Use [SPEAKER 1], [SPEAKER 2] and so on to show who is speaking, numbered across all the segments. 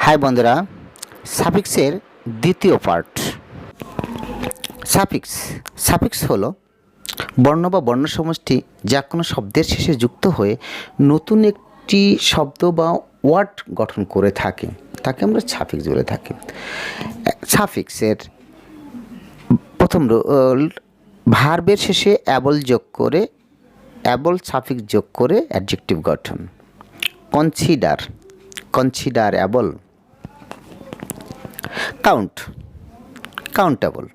[SPEAKER 1] High বন্ধুরা, সাফিক্সের দ্বিতীয় part. Suffix হলো বর্ণ বা বর্ণ সমষ্টি যা কোনো শব্দের শেষে যুক্ত হয়ে নতুন একটি শব্দ বা ওয়ার্ড গঠন করে থাকে, তাকে আমরা সাফিক্স বলে থাকি। সাফিক্সের প্রথম ভার্বের শেষে অ্যাবল সাফিক্স যোগ করে অ্যাডজেক্টিভ গঠন। কনসিডারেবল। কাউন্টেবল।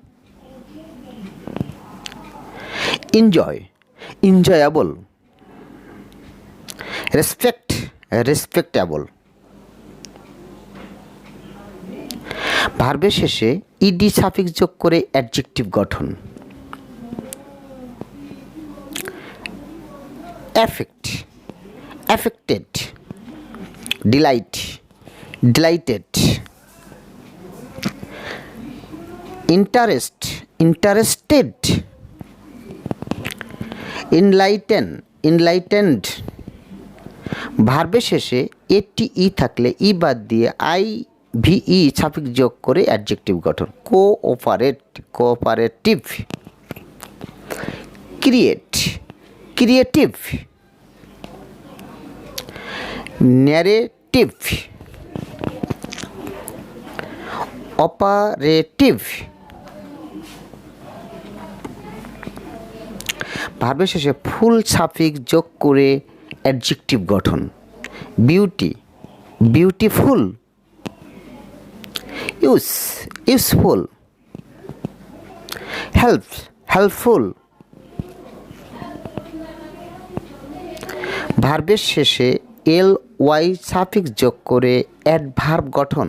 [SPEAKER 1] এনজয়েবল। রেসপেক্টেবল। ভার্বের শেষে ইডি সাফিক্স যোগ করে অ্যাডজেক্টিভ গঠন। অ্যাফেক্টেড। ডিলাইটেড। ইন্টারেস্টেড। ইনলাইটেন্ড। ভার্বের শেষে এটি থাকলে ই বাদ দিয়ে আইভিই সাফিক্স যোগ করে অ্যাডজেক্টিভ গঠন। কোঅপারেটিভ। ক্রিয়েটিভ। ন্যারেটিভ। অপারেটিভ। ভার্বের শেষে ফুল সাফিক্স যোগ করে অ্যাডজেক্টিভ গঠন। বিউটিফুল। ইউজফুল। হেল্পফুল। ভার্বের শেষে ly সাফিক্স যোগ করে অ্যাডভার্ব গঠন।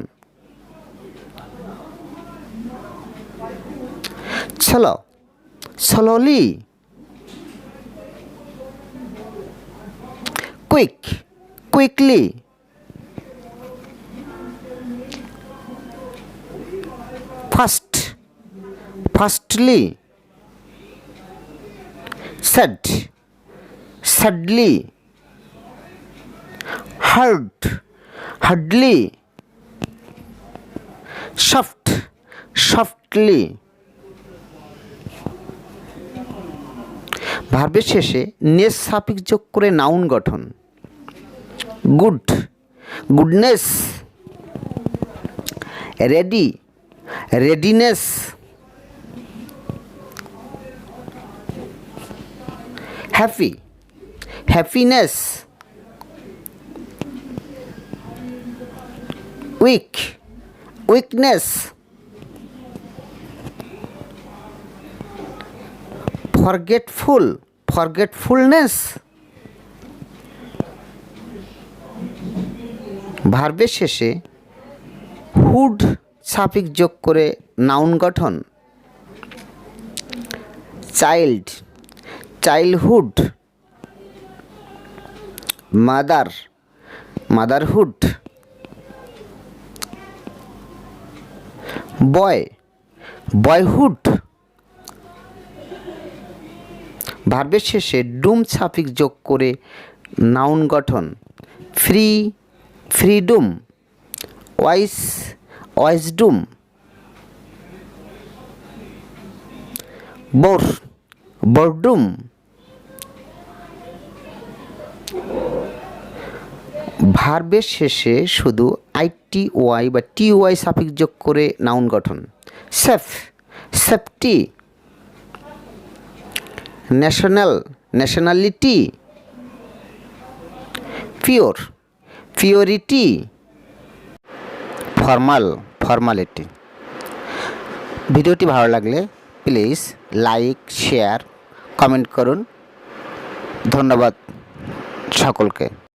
[SPEAKER 1] Slowly. Quickly. Fastly. sadly। hardly। softly। ভার্বের শেষে নেস সাফিক্স যোগ করে নাউন গঠন। Goodness. Readiness. Happiness. Weakness. Forgetfulness. ভার্বের শেষে হুড সাফিক্স যোগ করে নাউন গঠন। চাইল্ডহুড। মাদারহুড। বয়হুড। ভার্বের শেষে ডুম সাফিক্স যোগ করে নাউন গঠন। ফ্রিডম। ওয়াইজডম। বোরডম। ভার্বের শেষে শুধু আইটিওয়াই বা টিওয়াই সাফিক্স যোগ করে নাউন গঠন। সেফটি। ন্যাশনালিটি। পিওরিটি। ফর্মালিটি। ভিডিওটি ভালো লাগলে প্লিজ লাইক, শেয়ার, কমেন্ট করুন। ধন্যবাদ সকলকে।